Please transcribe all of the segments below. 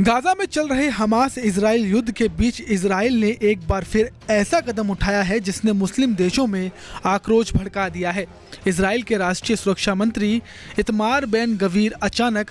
Gaza में चल रहे हमास इजराइल युद्ध के बीच इजराइल ने एक बार फिर ऐसा कदम उठाया है जिसने मुस्लिम देशों में आक्रोश भड़का दिया है। इजराइल के राष्ट्रीय सुरक्षा मंत्री इतमार बेन गवीर अचानक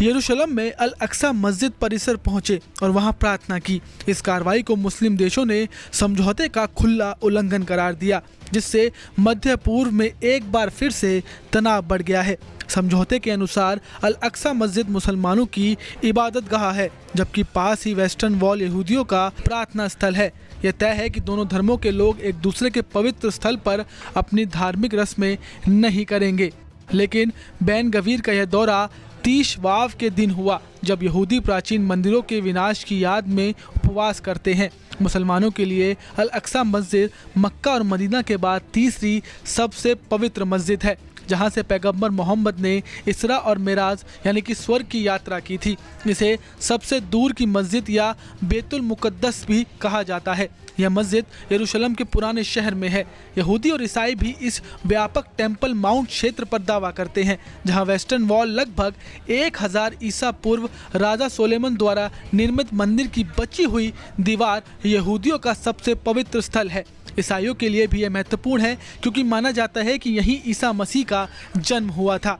यरूशलेम में अल अक्सा मस्जिद परिसर पहुंचे और वहां प्रार्थना की। इस कार्रवाई को मुस्लिम देशों ने समझौते का खुला उल्लंघन करार दिया, जिससे मध्य पूर्व में एक बार फिर से तनाव बढ़ गया है। समझौते के अनुसार अल अक्सा मस्जिद मुसलमानों की इबादत गाह है, जबकि पास ही वेस्टर्न वॉल यहूदियों का प्रार्थना स्थल है। यह तय है कि दोनों धर्मों के लोग एक दूसरे के पवित्र स्थल पर अपनी धार्मिक रस्में नहीं करेंगे। लेकिन बेन गवीर का यह दौरा तीश वाव के दिन हुआ, जब यहूदी प्राचीन मंदिरों के विनाश की याद में उपवास करते हैं। मुसलमानों के लिए अल अक्सा मस्जिद मक्का और मदीना के बाद तीसरी सबसे पवित्र मस्जिद है, जहां से पैगंबर मोहम्मद ने इसरा और मेराज यानी कि स्वर्ग की यात्रा की थी। इसे सबसे दूर की मस्जिद या बैतुल मुक़द्दस भी कहा जाता है। यह मस्जिद यरूशलेम के पुराने शहर में है। यहूदी और ईसाई भी इस व्यापक टेम्पल माउंट क्षेत्र पर दावा करते हैं, जहां वेस्टर्न वॉल लगभग 1000 ईसा पूर्व राजा सोलेमन द्वारा निर्मित मंदिर की बची हुई दीवार यहूदियों का सबसे पवित्र स्थल है। ईसाइयों के लिए भी यह महत्वपूर्ण है, क्योंकि माना जाता है कि यहीं ईसा मसीह का जन्म हुआ था।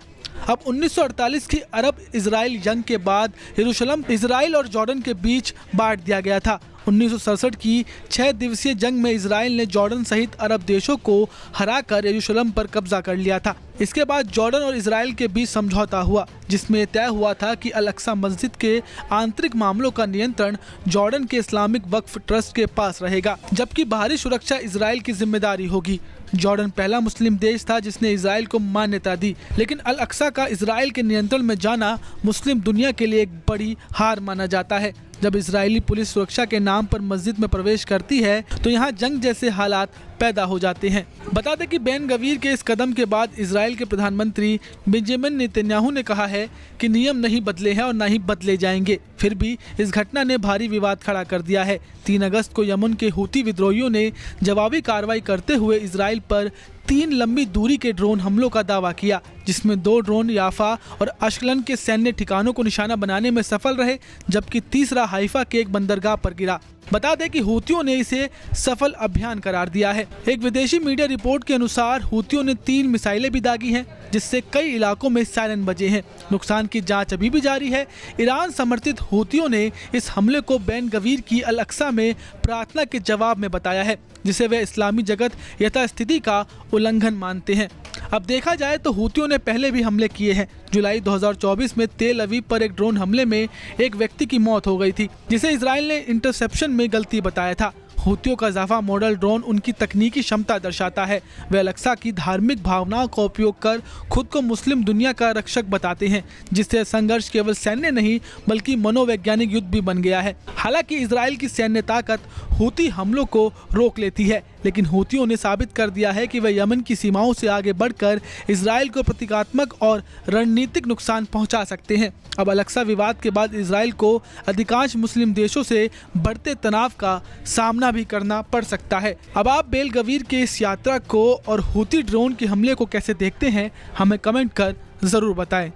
अब 1948 की अरब इजराइल जंग के बाद यरूशलेम इजराइल और जॉर्डन के बीच बांट दिया गया था। 1967 की 6 दिवसीय जंग में इजराइल ने जॉर्डन सहित अरब देशों को हराकर यरूशलेम पर कब्जा कर लिया था। इसके बाद जॉर्डन और इजराइल के बीच समझौता हुआ, जिसमें तय हुआ था कि अल अक्सा मस्जिद के आंतरिक मामलों का नियंत्रण जॉर्डन के इस्लामिक वक्फ ट्रस्ट के पास रहेगा, जबकि बाहरी सुरक्षा इजराइल की जिम्मेदारी होगी। जॉर्डन पहला मुस्लिम देश था जिसने इजराइल को मान्यता दी, लेकिन अल अक्सा का इजराइल के नियंत्रण में जाना मुस्लिम दुनिया के लिए एक बड़ी हार माना जाता है। जब इजरायली पुलिस सुरक्षा के नाम पर मस्जिद में प्रवेश करती है तो यहाँ जंग जैसे हालात पैदा हो जाते हैं। बता दें कि बेन गवीर के इस कदम के बाद इजराइल के प्रधानमंत्री बेंजामिन नेतन्याहू ने कहा है कि नियम नहीं बदले हैं और ना ही बदले जाएंगे। फिर भी इस घटना ने भारी विवाद खड़ा कर दिया है। 3 अगस्त को यमन के हूती विद्रोहियों ने जवाबी कार्रवाई करते हुए इजराइल पर 3 लंबी दूरी के ड्रोन हमलों का दावा किया, जिसमें 2 ड्रोन याफा और अशकलन के सैन्य ठिकानों को निशाना बनाने में सफल रहे, जबकि तीसरा हाइफा के एक बंदरगाह पर गिरा। बता दें कि हूतियों ने इसे सफल अभियान करार दिया है। एक विदेशी मीडिया रिपोर्ट के अनुसार हूतियों ने 3 मिसाइलें भी दागी हैं, जिससे कई इलाकों में सायरन बजे हैं। नुकसान की जांच अभी भी जारी है। ईरान समर्थित हूतियों ने इस हमले को बेन गवीर की अल अक्सा में प्रार्थना के जवाब में बताया है, जिसे वे इस्लामी जगत यथास्थिति का उल्लंघन मानते हैं। अब देखा जाए तो हूतियों ने पहले भी हमले किए हैं। जुलाई 2024 में तेल अवीव पर एक ड्रोन हमले में एक व्यक्ति की मौत हो गई थी, जिसे इजराइल ने इंटरसेप्शन में गलती बताया था। हूतियों का जाफा मॉडल ड्रोन उनकी तकनीकी क्षमता दर्शाता है। वे अल अक्सा की धार्मिक भावनाओं का उपयोग कर खुद को मुस्लिम दुनिया का रक्षक बताते हैं, जिससे संघर्ष केवल सैन्य नहीं बल्कि मनोवैज्ञानिक युद्ध भी बन गया है। हालांकि इजराइल की सैन्य ताकत हूती हमलों को रोक लेती है, लेकिन हूतियों ने साबित कर दिया है कि वे यमन की सीमाओं से आगे बढ़कर इजराइल को प्रतीकात्मक और रणनीतिक नुकसान पहुंचा सकते हैं। अब अल अक्सा विवाद के बाद इजराइल को अधिकांश मुस्लिम देशों से बढ़ते तनाव का सामना भी करना पड़ सकता है। अब आप बेन गवीर के इस यात्रा को और हूती ड्रोन के हमले को कैसे देखते हैं, हमें कमेंट कर जरूर बताएं।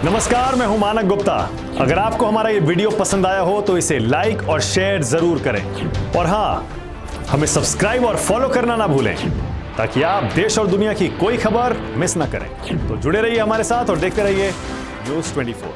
नमस्कार, मैं हूं मानक गुप्ता। अगर आपको हमारा ये वीडियो पसंद आया हो तो इसे लाइक और शेयर जरूर करें, और हाँ, हमें सब्सक्राइब और फॉलो करना ना भूलें, ताकि आप देश और दुनिया की कोई खबर मिस ना करें। तो जुड़े रहिए हमारे साथ और देखते रहिए न्यूज़ 24।